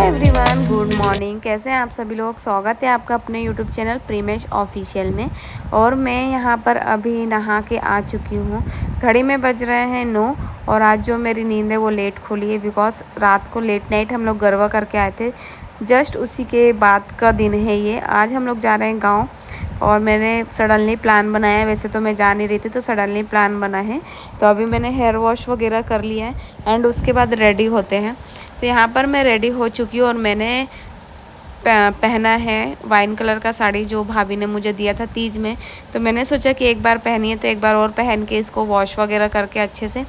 Everyone, good morning. कैसे हैं आप सभी लोग। स्वागत है आपका अपने यूट्यूब चैनल प्रीमेश ऑफिशियल में। और मैं यहाँ पर अभी नहा के आ चुकी हूँ। घड़ी में बज रहे हैं 9। और आज जो मेरी नींद है वो लेट खुली है बिकॉज रात को लेट नाइट हम लोग गरबा करके आए थे। जस्ट उसी के बाद का दिन है ये। आज हम लोग जा रहे हैं गाँव और मैंने सडनली प्लान बनाया है। वैसे तो मैं जा नहीं रही थी, तो सडनली प्लान बना है। तो अभी मैंने हेयर वॉश वगैरह कर लिया है एंड उसके बाद रेडी होते हैं। तो यहाँ पर मैं रेडी हो चुकी हूँ और मैंने पहना है वाइन कलर का साड़ी जो भाभी ने मुझे दिया था तीज में। तो मैंने सोचा कि एक बार पहनी है तो एक बार और पहन के इसको वॉश वगैरह करके अच्छे से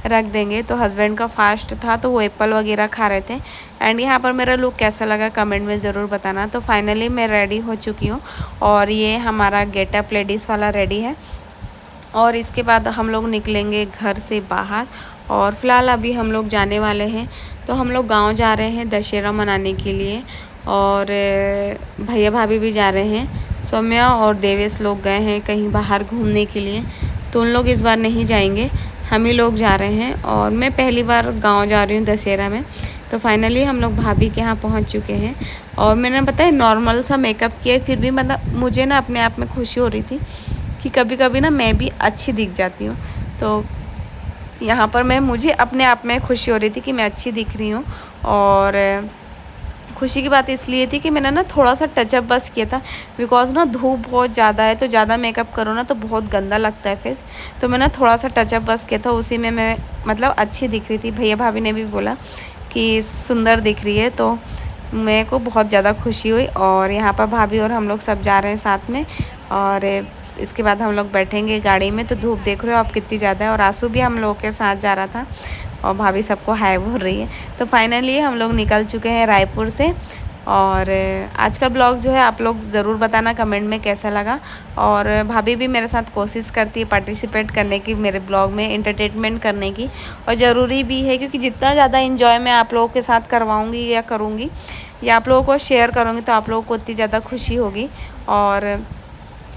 रख देंगे। तो हस्बैंड का फास्ट था तो वो एप्पल वगैरह खा रहे थे। एंड यहाँ पर मेरा लुक कैसा लगा कमेंट में ज़रूर बताना। तो फाइनली मैं रेडी हो चुकी हूँ और ये हमारा गेटअप लेडीज़ वाला रेडी है। और इसके बाद हम लोग निकलेंगे घर से बाहर। और फिलहाल अभी हम लोग जाने वाले हैं। तो हम लोग गांव जा रहे हैं दशहरा मनाने के लिए। और भैया भाभी भी जा रहे हैं। सौम्या और देवेश लोग गए हैं कहीं बाहर घूमने के लिए, तो उन लोग इस बार नहीं जाएंगे, हम ही लोग जा रहे हैं। और मैं पहली बार गांव जा रही हूँ दशहरा में। तो फाइनली हम लोग भाभी के यहाँ पहुँच चुके हैं। और मैंने पता है नॉर्मल सा मेकअप किया, फिर भी मतलब मुझे ना अपने आप में खुशी हो रही थी कि कभी कभी ना मैं भी अच्छी दिख जाती हूँ। तो यहाँ पर मुझे अपने आप में खुशी हो रही थी कि मैं अच्छी दिख रही हूँ। और खुशी की बात इसलिए थी कि मैंने ना थोड़ा सा टचअप बस किया था बिकॉज ना धूप बहुत ज़्यादा है, तो ज़्यादा मेकअप करो ना तो बहुत गंदा लगता है फेस। तो मैंने थोड़ा सा टचअप बस किया था, उसी में मैं मतलब अच्छी दिख रही थी। भैया भाभी ने भी बोला कि सुंदर दिख रही है, तो मेरे को बहुत ज़्यादा खुशी हुई। और यहाँ पर भाभी और हम लोग सब जा रहे हैं साथ में। और इसके बाद हम लोग बैठेंगे गाड़ी में। तो धूप देख रहे हो आप कितनी ज़्यादा है। और आंसू भी हम लोग के साथ जा रहा था और भाभी सबको हाय बोल रही है। तो फाइनली हम लोग निकल चुके हैं रायपुर से। और आज का ब्लॉग जो है आप लोग ज़रूर बताना कमेंट में कैसा लगा। और भाभी भी मेरे साथ कोशिश करती है पार्टिसिपेट करने की, मेरे ब्लॉग में एंटरटेनमेंट करने की। और ज़रूरी भी है क्योंकि जितना ज़्यादा इन्जॉय मैं आप लोगों के साथ करवाऊँगी या करूँगी या आप लोगों को शेयर करूँगी तो आप लोगों को उतनी ज़्यादा खुशी होगी। और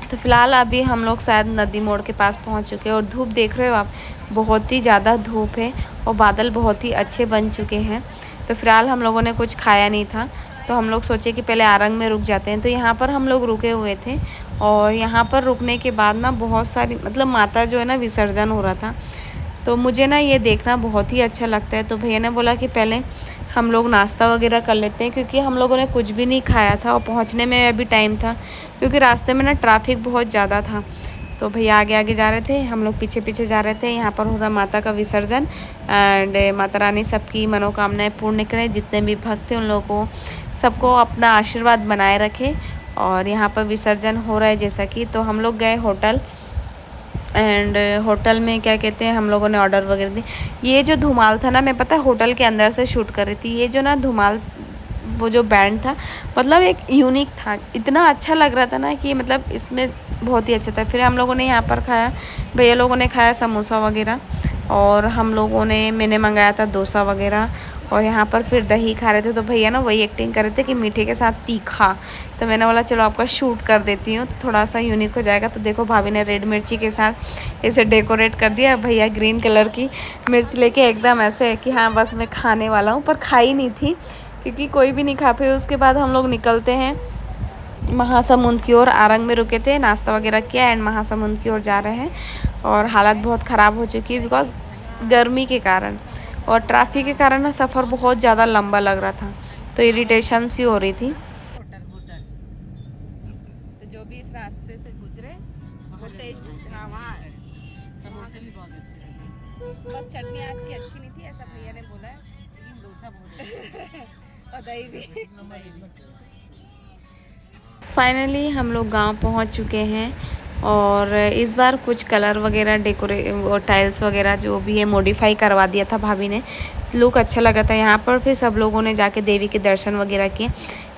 तो फ़िलहाल अभी हम लोग शायद नदी मोड़ के पास पहुंच चुके हैं। और धूप देख रहे हो आप, बहुत ही ज़्यादा धूप है और बादल बहुत ही अच्छे बन चुके हैं। तो फ़िलहाल हम लोगों ने कुछ खाया नहीं था, तो हम लोग सोचे कि पहले आरंग में रुक जाते हैं। तो यहाँ पर हम लोग रुके हुए थे। और यहाँ पर रुकने के बाद ना बहुत सारी मतलब माता जो है ना विसर्जन हो रहा था। तो मुझे ना ये देखना बहुत ही अच्छा लगता है। तो भैया ने बोला कि पहले हम लोग नाश्ता वगैरह कर लेते हैं क्योंकि हम लोगों ने कुछ भी नहीं खाया था और पहुंचने में अभी टाइम था क्योंकि रास्ते में ना ट्रैफिक बहुत ज़्यादा था। तो भैया आगे आगे जा रहे थे, हम लोग पीछे पीछे जा रहे थे। यहाँ पर हो रहा माता का विसर्जन एंड माता रानी सबकी मनोकामनाएं पूर्ण करें। जितने भी भक्त थे उन लोगों को सबको अपना आशीर्वाद बनाए रखे। और यहाँ पर विसर्जन हो रहा है जैसा कि। तो हम लोग गए होटल एंड होटल में क्या कहते हैं हम लोगों ने ऑर्डर वगैरह दी। ये जो धुमाल था ना, मैं पता होटल के अंदर से शूट कर रही थी। ये जो ना धुमाल वो जो बैंड था मतलब एक यूनिक था, इतना अच्छा लग रहा था ना कि मतलब इसमें बहुत ही अच्छा था। फिर हम लोगों ने यहाँ पर खाया, भैया लोगों ने खाया समोसा वगैरह। और हम लोगों ने मैंने मंगाया था डोसा वगैरह। और यहाँ पर फिर दही खा रहे थे। तो भैया ना वही एक्टिंग कर रहे थे कि मीठे के साथ तीखा। तो मैंने बोला चलो आपका शूट कर देती हूँ तो थोड़ा सा यूनिक हो जाएगा। तो देखो भाभी ने रेड मिर्ची के साथ इसे डेकोरेट कर दिया। भैया ग्रीन कलर की मिर्च लेके एकदम ऐसे कि हाँ बस मैं खाने वाला हूँ, पर खाई नहीं थी क्योंकि कोई भी नहीं खा। फिर उसके बाद हम लोग निकलते हैं महासमुंद की ओर। आरंग में रुके थे, नाश्ता वगैरह किया एंड महासमुंद की ओर जा रहे हैं। और हालत बहुत ख़राब हो चुकी है बिकॉज गर्मी के कारण और ट्रैफिक के कारण ना सफ़र बहुत ज़्यादा लंबा लग रहा था, तो इरिटेशन सी हो रही थी। तो जो भी इस रास्ते से गुजरे वो टेस्ट समोसे भी बहुत अच्छे लगे। बस चटनी आज की अच्छी नहीं थी ऐसा भैया ने बोला है, लेकिन डोसा बहुत और दही भी। फाइनली हम लोग गांव पहुंच चुके हैं। और इस बार कुछ कलर वगैरह टाइल्स वगैरह जो भी है मॉडिफाई करवा दिया था भाभी ने। लुक अच्छा लगा था यहाँ पर। फिर सब लोगों ने जाके देवी के दर्शन वगैरह किए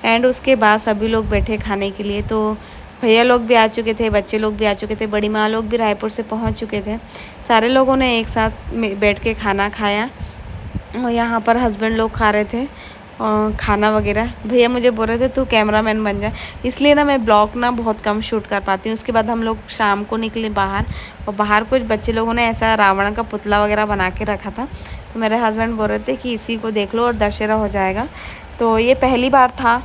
एंड उसके बाद सभी लोग बैठे खाने के लिए। तो भैया लोग भी आ चुके थे, बच्चे लोग भी आ चुके थे, बड़ी माँ लोग भी रायपुर से पहुँच चुके थे। सारे लोगों ने एक साथ बैठ के खाना खाया। और यहाँ पर हस्बैंड लोग खा रहे थे खाना वगैरह। भैया मुझे बोल रहे थे तू कैमरामैन बन जा, इसलिए ना मैं ब्लॉग ना बहुत कम शूट कर पाती हूँ। उसके बाद हम लोग शाम को निकले बाहर और बाहर कुछ बच्चे लोगों ने ऐसा रावण का पुतला वगैरह बना के रखा था। तो मेरे हस्बैंड बोल रहे थे कि इसी को देख लो और दशहरा हो जाएगा। तो ये पहली बार था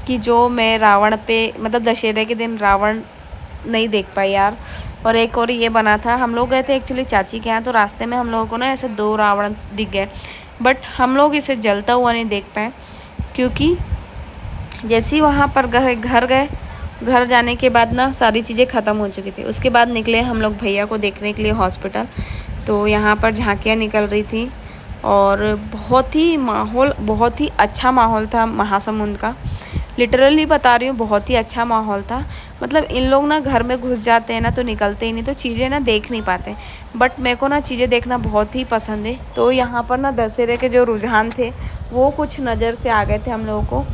कि जो मैं रावण पे मतलब दशहरे के दिन रावण नहीं देख पाई यार। और एक और ये बना था, हम लोग गए थे एक्चुअली चाची के यहाँ, तो रास्ते में हम लोगों को ना ऐसे 2 रावण दिख गए, बट हम लोग इसे जलता हुआ नहीं देख पाए क्योंकि जैसे ही वहाँ पर घर गए, घर जाने के बाद ना सारी चीज़ें ख़त्म हो चुकी थी। उसके बाद निकले हम लोग भैया को देखने के लिए हॉस्पिटल। तो यहाँ पर झांकियाँ निकल रही थी और बहुत ही अच्छा माहौल था महासमुंद का। लिटरली बता रही हूँ, बहुत ही अच्छा माहौल था। मतलब इन लोग ना घर में घुस जाते हैं ना तो निकलते ही नहीं, तो चीज़ें ना देख नहीं पाते, बट मेरे को ना चीज़ें देखना बहुत ही पसंद है। तो यहाँ पर ना दशहरे के जो रुझान थे वो कुछ नज़र से आ गए थे हम लोगों को।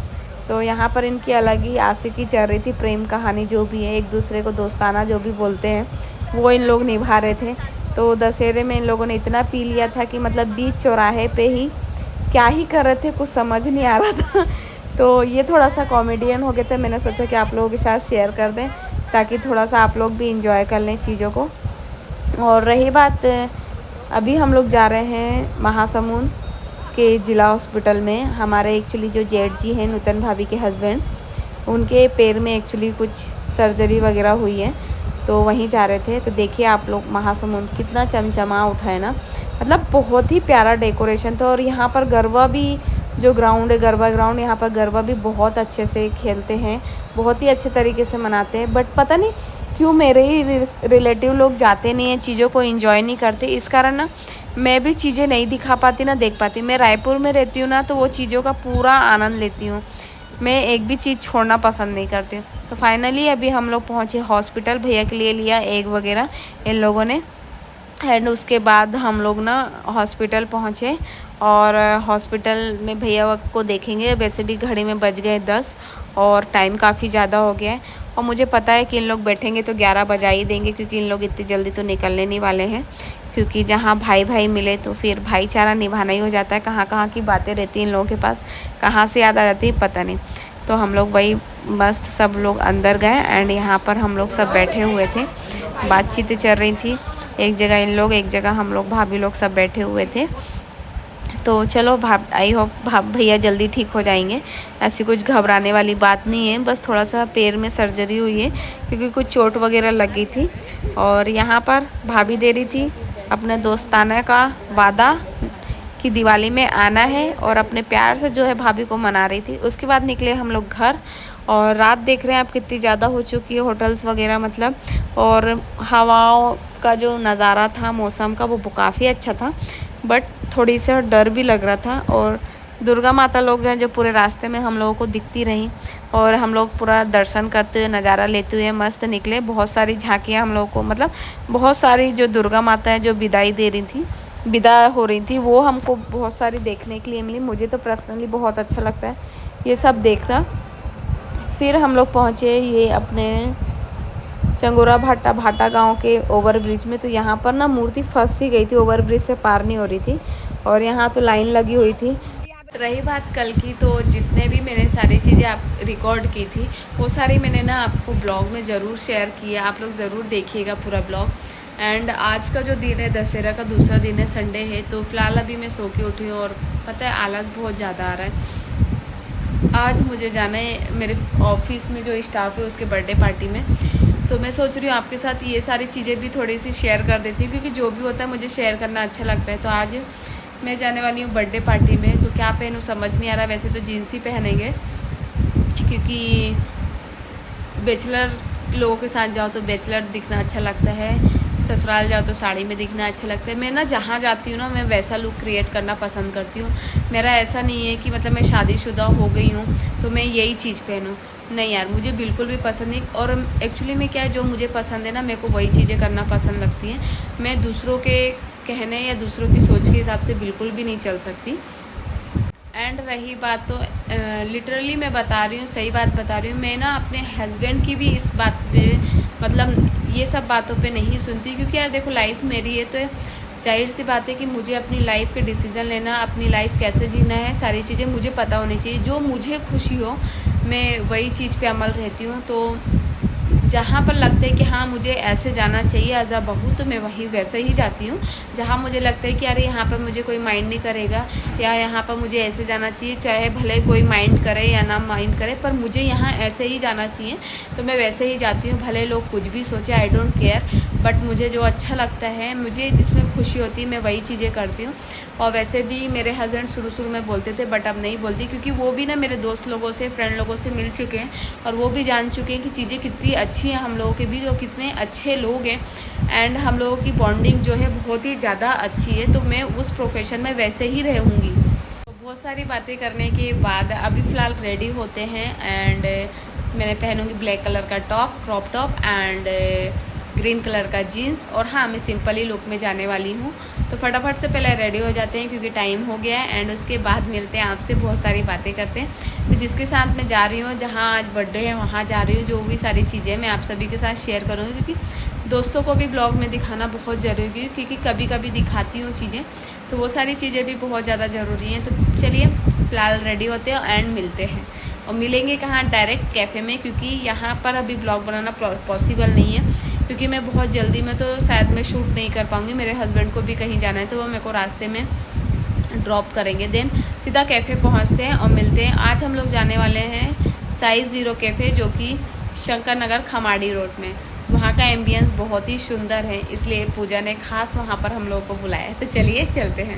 तो यहाँ पर इनकी अलग ही आशिकी चल रही थी, प्रेम कहानी जो भी है, एक दूसरे को दोस्ताना जो भी बोलते हैं वो इन लोग निभा रहे थे। तो दशहरे में इन लोगों ने इतना पी लिया था कि मतलब बीच चौराहे पे ही क्या ही कर रहे थे कुछ समझ नहीं आ रहा था। तो ये थोड़ा सा कॉमेडियन हो गया था, मैंने सोचा कि आप लोगों के साथ शेयर कर दें ताकि थोड़ा सा आप लोग भी इंजॉय कर लें चीज़ों को। और रही बात, अभी हम लोग जा रहे हैं महासमुंद के ज़िला हॉस्पिटल में। हमारे एक्चुअली जो जेठ जी हैं, नूतन भाभी के हस्बैंड, उनके पैर में एक्चुअली कुछ सर्जरी वगैरह हुई है, तो वहीं जा रहे थे। तो देखिए आप लोग महासमुंद कितना चमचमा उठा है ना, मतलब बहुत ही प्यारा डेकोरेशन था। और यहाँ पर गरबा भी, जो ग्राउंड है गरबा ग्राउंड, यहाँ पर गरबा भी बहुत अच्छे से खेलते हैं, बहुत ही अच्छे तरीके से मनाते हैं। बट पता नहीं क्यों मेरे ही रिलेटिव लोग जाते नहीं हैं, चीज़ों को एंजॉय नहीं करते, इस कारण ना मैं भी चीज़ें नहीं दिखा पाती ना देख पाती। मैं रायपुर में रहती हूँ ना, तो वो चीज़ों का पूरा आनंद लेती हूँ, मैं एक भी चीज़ छोड़ना पसंद नहीं करती। तो फाइनली अभी हम लोग पहुँचे हॉस्पिटल, भैया के लिए लिया एग वगैरह इन लोगों ने। एंड उसके बाद हम लोग ना हॉस्पिटल पहुँचे और हॉस्पिटल में भैया को देखेंगे। वैसे भी घड़ी में बज गए 10 और टाइम काफ़ी ज़्यादा हो गया है, और मुझे पता है कि इन लोग बैठेंगे तो 11 बजा ही देंगे, क्योंकि इन लोग इतनी जल्दी तो निकलने नहीं वाले हैं। क्योंकि जहाँ भाई भाई मिले तो फिर भाईचारा निभाना ही हो जाता है। कहाँ कहाँ की बातें रहती हैं इन लोगों के पास, कहाँ से याद आ जाती है पता नहीं। तो हम लोग वही मस्त सब लोग अंदर गए एंड यहाँ पर हम लोग सब बैठे हुए थे, बातचीतें चल रही थी। एक जगह इन लोग, एक जगह हम लोग, भाभी लोग सब बैठे हुए थे। तो चलो आई होप भैया जल्दी ठीक हो जाएंगे, ऐसी कुछ घबराने वाली बात नहीं है, बस थोड़ा सा पैर में सर्जरी हुई है क्योंकि कुछ चोट वगैरह लगी थी। और यहाँ पर भाभी दे रही थी अपने दोस्ताना का वादा कि दिवाली में आना है, और अपने प्यार से जो है भाभी को मना रही थी। उसके बाद निकले हम लोग घर, और रात देख रहे हैं आप कितनी ज़्यादा हो चुकी है, होटल्स वगैरह मतलब, और हवाओं का जो नज़ारा था मौसम का वो काफ़ी अच्छा था, बट थोड़ी सा डर भी लग रहा था। और दुर्गा माता लोग हैं जो पूरे रास्ते में हम लोगों को दिखती रहीं, और हम लोग पूरा दर्शन करते हुए नज़ारा लेते हुए मस्त निकले। बहुत सारी झांकियाँ हम लोगों को, मतलब बहुत सारी जो दुर्गा माता है जो विदाई दे रही थी, विदा हो रही थी, वो हमको बहुत सारी देखने के लिए मिली। मुझे तो पर्सनली बहुत अच्छा लगता है ये सब देखना। फिर हम लोग पहुँचे ये अपने चंगोरा भाटा गांव के ओवर ब्रिज में। तो यहाँ पर ना मूर्ति फंस ही गई थी, ओवर ब्रिज से पार नहीं हो रही थी, और यहाँ तो लाइन लगी हुई थी। रही बात कल की, तो जितने भी मैंने सारी चीज़ें आप रिकॉर्ड की थी वो सारी मैंने ना आपको ब्लॉग में ज़रूर शेयर की है, आप लोग ज़रूर देखिएगा पूरा ब्लॉग। एंड आज का जो दिन है दशहरा का दूसरा दिन है, संडे है, तो फिलहाल अभी मैं सो के उठी हूँ और पता है आलस बहुत ज़्यादा आ रहा है। आज मुझे जाना है मेरे ऑफिस में जो स्टाफ है उसके बर्थडे पार्टी में, तो मैं सोच रही हूँ आपके साथ ये सारी चीज़ें भी थोड़ी सी शेयर कर देती हूँ, क्योंकि जो भी होता है मुझे शेयर करना अच्छा लगता है। तो आज मैं जाने वाली हूँ बर्थडे पार्टी में, तो क्या पहनूँ समझ नहीं आ रहा। वैसे तो जीन्स ही पहनेंगे, क्योंकि बैचलर लोगों के साथ जाओ तो बैचलर दिखना अच्छा लगता है, ससुराल जाओ तो साड़ी में दिखना अच्छा लगता है। मैं ना जहाँ जाती हूँ ना मैं वैसा लुक क्रिएट करना पसंद करती हूँ। मेरा ऐसा नहीं है कि मतलब मैं शादीशुदा हो गई हूँ तो मैं यही चीज़ पहनूँ, नहीं यार, मुझे बिल्कुल भी पसंद नहीं। और एक्चुअली में क्या है, जो मुझे पसंद है ना मेरे को वही चीज़ें करना पसंद लगती हैं। मैं दूसरों के कहने या दूसरों की सोच के हिसाब से बिल्कुल भी नहीं चल सकती। एंड रही बात तो लिटरली मैं बता रही हूँ, सही बात बता रही हूँ, मैं ना अपने हस्बैंड की भी इस बात पे, मतलब ये सब बातों पे नहीं सुनती, क्योंकि यार देखो लाइफ मेरी है, तो जाहिर सी बात है कि मुझे अपनी लाइफ के डिसीज़न लेना, अपनी लाइफ कैसे जीना है, सारी चीज़ें मुझे पता होनी चाहिए। जो मुझे खुशी हो मैं वही चीज़ पे अमल रहती हूँ। तो जहाँ पर लगता है कि हाँ मुझे ऐसे जाना चाहिए एज अ बहू, तो मैं वहीं वैसे ही जाती हूँ। जहाँ मुझे लगता है कि अरे यहाँ पर मुझे कोई माइंड नहीं करेगा, या यहाँ पर मुझे ऐसे जाना चाहिए, चाहे भले कोई माइंड करे या ना माइंड करे, पर मुझे यहाँ ऐसे ही जाना चाहिए, तो मैं वैसे ही जाती हूँ। भले लोग कुछ भी सोचे, आई डोंट केयर, बट मुझे जो अच्छा लगता है, मुझे जिसमें खुशी होती है, मैं वही चीज़ें करती हूँ। और वैसे भी मेरे हस्बैंड शुरू में बोलते थे, बट अब नहीं बोलती, क्योंकि वो भी ना मेरे दोस्त लोगों से, फ्रेंड लोगों से मिल चुके हैं, और वो भी जान चुके हैं कि चीज़ें कितनी अच्छी हैं हम लोगों के बीच, और कितने अच्छे लोग हैं, एंड हम लोगों की बॉन्डिंग जो है बहुत ही ज़्यादा अच्छी है। तो मैं उस प्रोफेशन में वैसे ही रहूँगी। तो बहुत सारी बातें करने के बाद अभी फ़िलहाल रेडी होते हैं, एंड मैंने पहनूँगी ब्लैक कलर का top, crop top, and green colour का जीन्स। और हाँ, मैं सिंपल ही लुक में जाने वाली हूँ। तो फटाफट से पहले रेडी हो जाते हैं, क्योंकि टाइम हो गया है, एंड उसके बाद मिलते हैं आपसे, बहुत सारी बातें करते हैं। तो जिसके साथ मैं जा रही हूँ, जहाँ आज बर्थडे है वहाँ जा रही हूँ, जो भी सारी चीज़ें मैं आप सभी के साथ शेयर करूँगी, क्योंकि दोस्तों को भी ब्लॉग में दिखाना बहुत ज़रूरी है, क्योंकि कभी कभी दिखाती हूँ चीज़ें, तो वो सारी चीज़ें भी बहुत ज़्यादा ज़रूरी हैं। तो चलिए फ़िलहाल रेडी होते हैं एंड मिलते हैं। और मिलेंगे कहाँ? डायरेक्ट कैफ़े में, क्योंकि यहाँ पर अभी ब्लॉग बनाना पॉसिबल नहीं है, क्योंकि मैं बहुत जल्दी में तो शायद मैं शूट नहीं कर पाऊँगी। मेरे हस्बैंड को भी कहीं जाना है, तो वो मेरे को रास्ते में ड्रॉप करेंगे, देन सीधा कैफ़े पहुँचते हैं और मिलते हैं। आज हम लोग जाने वाले हैं साइज़ 0 कैफ़े, जो कि शंकर नगर खमाड़ी रोड में। वहाँ का एम्बियंस बहुत ही सुंदर है, इसलिए पूजा ने खास वहाँ पर हम लोगों को बुलाया है। तो चलिए चलते हैं।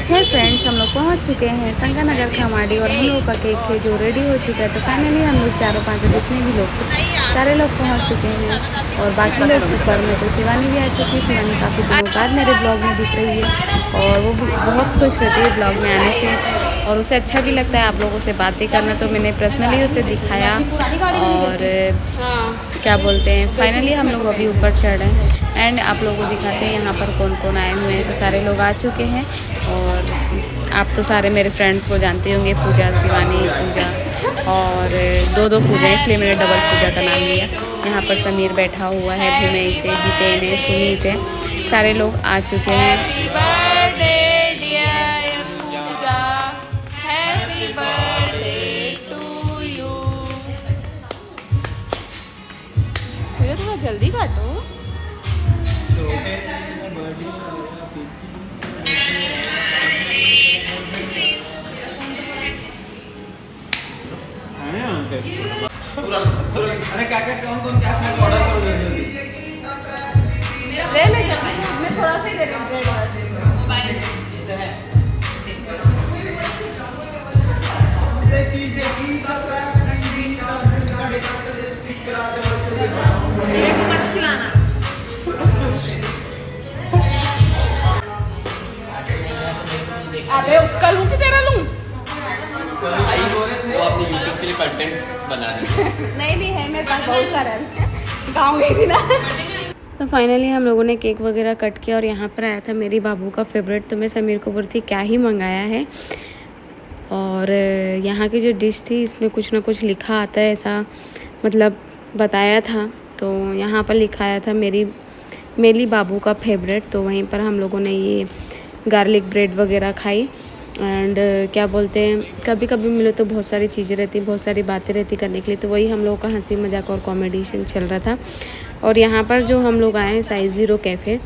हे फ्रेंड्स, हम लोग पहुँच चुके हैं शंकर नगर खमाड़ी, और हम लोग का केक है जो रेडी हो चुका है। तो फाइनली हम लोग चारों पाँचों जितने भी लोग थे, सारे लोग पहुँच चुके हैं, और बाकी लोग ऊपर में। तो शिवानी भी आ चुकी है। शिवानी काफ़ी दिनों बाद मेरे ब्लॉग में दिख रही है, और वो भी बहुत खुश रहती है ब्लॉग में आने से, और उसे अच्छा भी लगता है आप लोगों से बातें करना। तो मैंने पर्सनली उसे दिखाया, और क्या बोलते हैं, फाइनली हम लोग अभी ऊपर चढ़ रहे हैं, एंड आप लोगों को दिखाते हैं यहाँ पर कौन कौन आए हुए हैं। तो सारे लोग आ चुके हैं, और आप तो सारे मेरे फ्रेंड्स को जानते होंगे, पूजा, शिवानी, पूजा, और दो पूजा, इसलिए मैंने डबल पूजा का नाम लिया। यहाँ पर समीर बैठा हुआ है, भूमेश है, जितेन है, सुमित है, सारे लोग आ चुके हैं। थोड़ा जल्दी काटो। अरे क्या कौन क्या ऑर्डर करो जल्दी ले ले, मैं थोड़ा सा ही दे रही अबे उसका लूं कि तेरा लूं? वो अपने YouTube के लिए कंटेंट बना रहे हैं। नहीं है, मेरे पास बहुत सारा है, गाँव गई थी ना। तो फाइनली हम लोगों ने केक वगैरह कट किया, और यहाँ पर आया था मेरी बाबू का फेवरेट। तो मैं समीर को बोलती थी क्या ही मंगाया है, और यहाँ की जो डिश थी इसमें कुछ ना कुछ लिखा आता है, ऐसा मतलब बताया था। तो यहाँ पर लिखाया था मेरी बाबू का फेवरेट। तो वहीं पर हम लोगों ने ये गार्लिक ब्रेड वगैरह खाई, एंड क्या बोलते हैं, कभी कभी मिले तो बहुत सारी चीज़ें रहती, बहुत सारी बातें रहती करने के लिए। तो वही हम लोगों का हंसी मजाक और कॉमेडिशन चल रहा था। और यहाँ पर जो हम लोग आए हैं साइज़ 0 कैफ़े,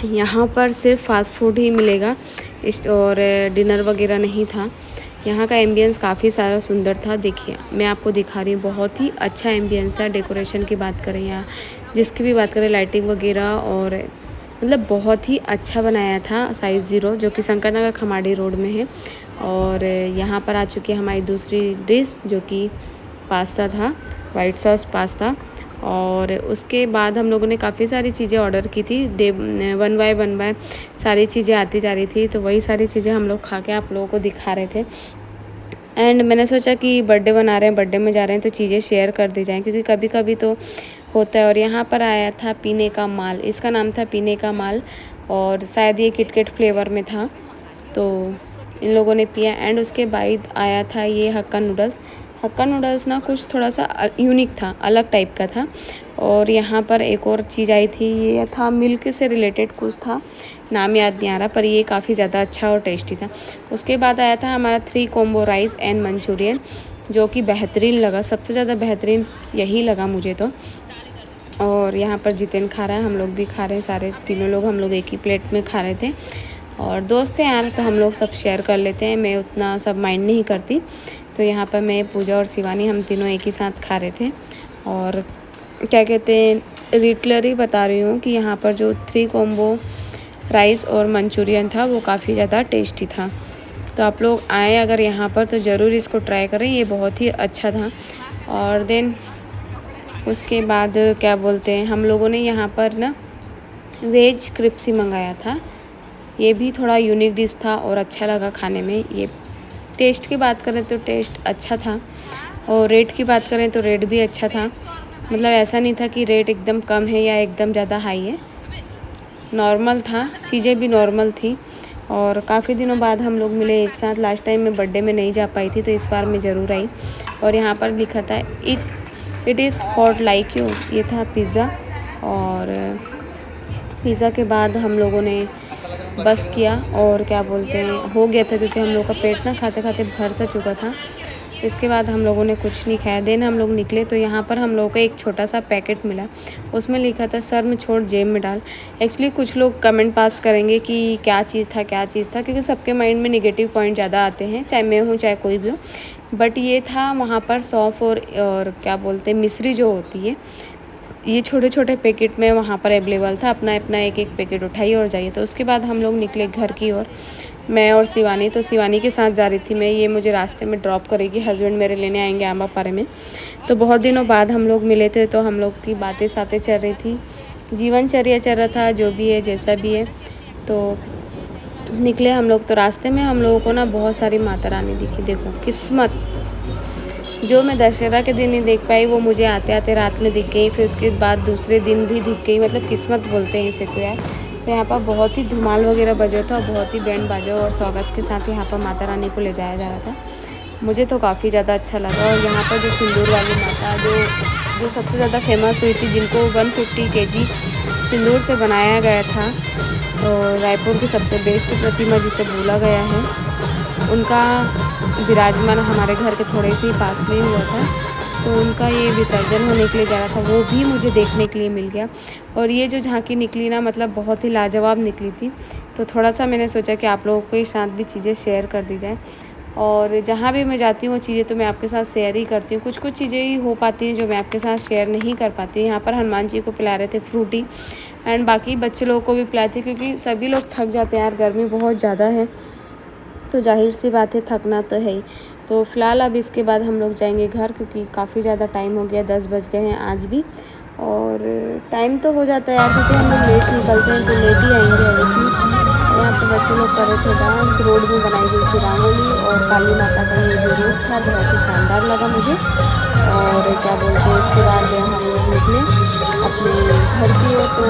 यहाँ पर सिर्फ फास्ट फूड ही मिलेगा, और डिनर वगैरह नहीं था। यहाँ का एम्बियंस काफ़ी सारा सुंदर था। देखिए मैं आपको दिखा रही हूँ, बहुत ही अच्छा एम्बियंस था। डेकोरेशन की बात करें या जिसकी भी बात करें, लाइटिंग वगैरह, और मतलब बहुत ही अच्छा बनाया था साइज़ 0, जो कि शंकर नगर खमाड़ी रोड में है। और यहाँ पर आ चुकी है हमारी दूसरी डिश, जो कि पास्ता था, वाइट सॉस पास्ता। और उसके बाद हम लोगों ने काफ़ी सारी चीज़ें ऑर्डर की थी, वन बाय सारी चीज़ें आती जा रही थी। तो वही सारी चीज़ें हम लोग खा के आप लोगों को दिखा रहे थे। एंड मैंने सोचा कि बर्थडे बना रहे हैं, बर्थडे में जा रहे हैं, तो चीज़ें शेयर कर दी जाएँ, क्योंकि कभी कभी तो होता है। और यहाँ पर आया था पीने का माल, इसका नाम था पीने का माल, और शायद ये किटकैट फ्लेवर में था। तो इन लोगों ने पिया, एंड उसके बाद आया था ये हक्का नूडल्स। हक्का नूडल्स ना कुछ थोड़ा सा यूनिक था, अलग टाइप का था। और यहाँ पर एक और चीज़ आई थी, ये था मिल्क से रिलेटेड कुछ था, नाम याद नहीं आ रहा, पर ये काफ़ी ज़्यादा अच्छा और टेस्टी था। उसके बाद आया था हमारा 3 कॉम्बो राइस एंड मंचूरियन, जो कि बेहतरीन लगा, सबसे ज़्यादा बेहतरीन यही लगा मुझे तो। और यहाँ पर जितेन खा रहा है, हम लोग भी खा रहे हैं, सारे तीनों लोग हम लोग एक ही प्लेट में खा रहे थे। और दोस्त हैं यार तो हम लोग सब शेयर कर लेते हैं, मैं उतना सब माइंड नहीं करती। तो यहाँ पर मैं, पूजा और शिवानी हम तीनों एक ही साथ खा रहे थे। और क्या कहते हैं, लिटरली बता रही हूँ कि यहाँ पर जो 3 कॉम्बो राइस और मंचूरियन था वो काफ़ी ज़्यादा टेस्टी था। तो आप लोग आए अगर यहाँ पर तो ज़रूर इसको ट्राई करें, ये बहुत ही अच्छा था। और देन उसके बाद क्या बोलते हैं, हम लोगों ने यहाँ पर ना वेज क्रिप्सी मंगाया था। ये भी थोड़ा यूनिक डिश था और अच्छा लगा खाने में। ये टेस्ट की बात करें तो टेस्ट अच्छा था, और रेट की बात करें तो रेट भी अच्छा था। मतलब ऐसा नहीं था कि रेट एकदम कम है या एकदम ज़्यादा हाई है, नॉर्मल था, चीज़ें भी नॉर्मल थी। और काफ़ी दिनों बाद हम लोग मिले एक साथ। लास्ट टाइम मैं बर्थडे में नहीं जा पाई थी, तो इस बार मैं ज़रूर आई। और यहाँ पर लिखा था it is hot like you, ये था पिज़्ज़ा। और पिज़्ज़ा के बाद हम लोगों ने बस किया, और क्या बोलते हैं, हो गया था क्योंकि हम लोग का पेट ना खाते खाते भर सा चुका था। इसके बाद हम लोगों ने कुछ नहीं खाया। देन हम लोग निकले तो यहाँ पर हम लोगों को एक छोटा सा पैकेट मिला, उसमें लिखा था सर में छोड़ जेब में डाल। एक्चुअली कुछ लोग कमेंट पास करेंगे कि क्या चीज़ था क्या चीज़ था, क्योंकि सबके माइंड में नेगेटिव पॉइंट ज़्यादा आते हैं, चाहे मैं हूँ चाहे कोई भी हो। बट ये था वहाँ पर सौंफ और क्या बोलते हैं, मिश्री जो होती है, ये छोटे छोटे पैकेट में वहाँ पर अवेलेबल था। अपना अपना एक एक पैकेट उठाइए और जाइए। तो उसके बाद हम लोग निकले घर की ओर, मैं और शिवानी। तो शिवानी के साथ जा रही थी मैं, ये मुझे रास्ते में ड्रॉप करेगी, हस्बैंड मेरे लेने आएंगे आंबापारे में। तो बहुत दिनों बाद हम लोग मिले थे, तो हम लोग की बातें सातें चल रही थी, जीवनचर्या चल रहा था, जो भी है जैसा भी है। तो निकले हम लोग, तो रास्ते में हम लोगों को ना बहुत सारी माता रानी दिखी। देखो किस्मत, जो मैं दशहरा के दिन नहीं देख पाई वो मुझे आते आते रात में दिख गई, फिर उसके बाद दूसरे दिन भी दिख गई। मतलब किस्मत बोलते हैं इसे तो यार। तो यहाँ पर बहुत ही धमाल वगैरह बजा था, बहुत ही बैंड बाजा और स्वागत के साथ यहाँ पर माता रानी को ले जाया जा रहा था। मुझे तो काफ़ी ज़्यादा अच्छा लगा। और यहाँ पर जो सिंदूर वाली माता जो सबसे ज़्यादा फेमस हुई थी, जिनको 150 kg सिंदूर से बनाया गया था, और रायपुर की सबसे बेस्ट प्रतिमा जिसे बोला गया है, उनका विराजमान हमारे घर के थोड़े से ही पास में ही हुआ था। तो उनका ये विसर्जन होने के लिए जा रहा था, वो भी मुझे देखने के लिए मिल गया। और ये जो झांकी निकली ना, मतलब बहुत ही लाजवाब निकली थी। तो थोड़ा सा मैंने सोचा कि आप लोगों के साथ भी चीज़ें शेयर कर दी जाए। और जहाँ भी मैं जाती हूँ वो चीज़ें तो मैं आपके साथ शेयर ही करती हूँ। कुछ कुछ चीज़ें ही हो पाती हैं जो मैं आपके साथ शेयर नहीं कर पाती। यहाँ पर हनुमान जी को पिला रहे थे फ्रूटी, एंड बाकी बच्चे लोगों को भी पिलाए थे, क्योंकि सभी लोग थक जाते हैं यार, गर्मी बहुत ज़्यादा है, तो जाहिर सी बात है थकना तो है ही। तो फ़िलहाल अब इसके बाद हम लोग जाएंगे घर, क्योंकि काफ़ी ज़्यादा टाइम हो गया, 10 बज गए हैं आज भी। और टाइम तो हो जाता है यार, क्योंकि हम लोग लेट निकलते हैं तो लेट ही आएंगे ऑब्वियसली। यहाँ पे बच्चे लोग कर रहे थे डांस, रोड में बनाई गई थी रंगोली, और काली माता का ये जो रूप था बहुत ही शानदार लगा मुझे। और क्या बोलते हैं, इसके बाद हम लोग निकले अपने घर की ओर। तो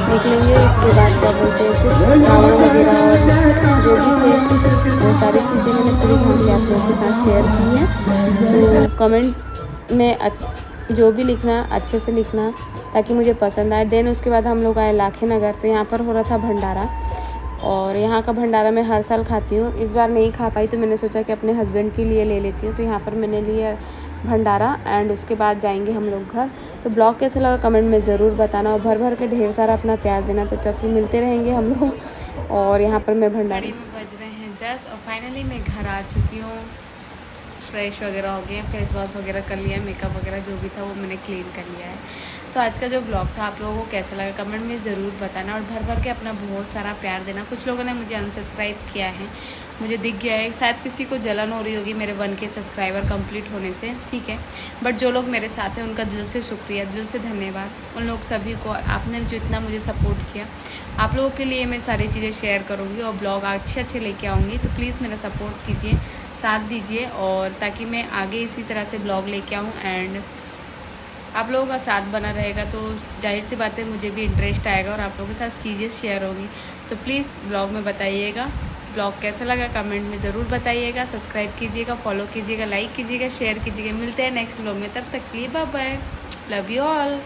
निकलेंगे, इसके बाद क्या बोलते हैं, कुछ रावण वगैरह और जो भी थे वो सारी चीज़ें मैंने पूरी झांकी आप लोगों के साथ शेयर की है। तो कमेंट में जो भी लिखना अच्छे से लिखना, ताकि मुझे पसंद आए। देन उसके बाद हम लोग आए लाखे नगर। तो यहाँ पर हो रहा था भंडारा, और यहाँ का भंडारा मैं हर साल खाती हूँ, इस बार नहीं खा पाई, तो मैंने सोचा कि अपने हस्बैंड के लिए ले लेती हूँ। तो यहाँ पर मैंने लिया भंडारा, एंड उसके बाद जाएंगे हम लोग घर। तो ब्लॉग कैसा लगा कमेंट में ज़रूर बताना, और भर भर के ढेर सारा अपना प्यार देना। तो तब मिलते रहेंगे हम लोग। और यहाँ पर मैं भंडारे में बज रहे हैं 10, और फाइनली मैं घर आ चुकी हूँ। फ्रेश वगैरह हो गया, फेस वॉश वगैरह कर लिया, मेकअप वगैरह जो भी था वो मैंने क्लीन कर लिया है। तो आज का जो ब्लॉग था आप लोगों को कैसा लगा कमेंट में ज़रूर बताना, और भर भर के अपना बहुत सारा प्यार देना। कुछ लोगों ने मुझे अनसब्सक्राइब किया है, मुझे दिख गया है, शायद किसी को जलन हो रही होगी मेरे 1K सब्सक्राइबर कंप्लीट होने से, ठीक है। बट जो लोग मेरे साथ हैं उनका दिल से शुक्रिया, दिल से धन्यवाद उन लोग सभी को, आपने जो इतना मुझे सपोर्ट किया। आप लोगों के लिए मैं सारी चीज़ें शेयर करूँगी और ब्लॉग अच्छे लेके आऊँगी। तो प्लीज़ मेरा सपोर्ट कीजिए, साथ दीजिए, और ताकि मैं आगे इसी तरह से ब्लॉग लेके आऊँ। एंड आप लोगों का साथ बना रहेगा तो जाहिर सी बात है मुझे भी इंटरेस्ट आएगा और आप लोगों के साथ चीज़ें शेयर होंगी। तो प्लीज़ ब्लॉग में बताइएगा ब्लॉग कैसा लगा, कमेंट में ज़रूर बताइएगा। सब्सक्राइब कीजिएगा, फॉलो कीजिएगा, लाइक कीजिएगा, शेयर कीजिएगा। मिलते हैं नेक्स्ट ब्लॉग में, तब तक के लिए bye bye, love you all.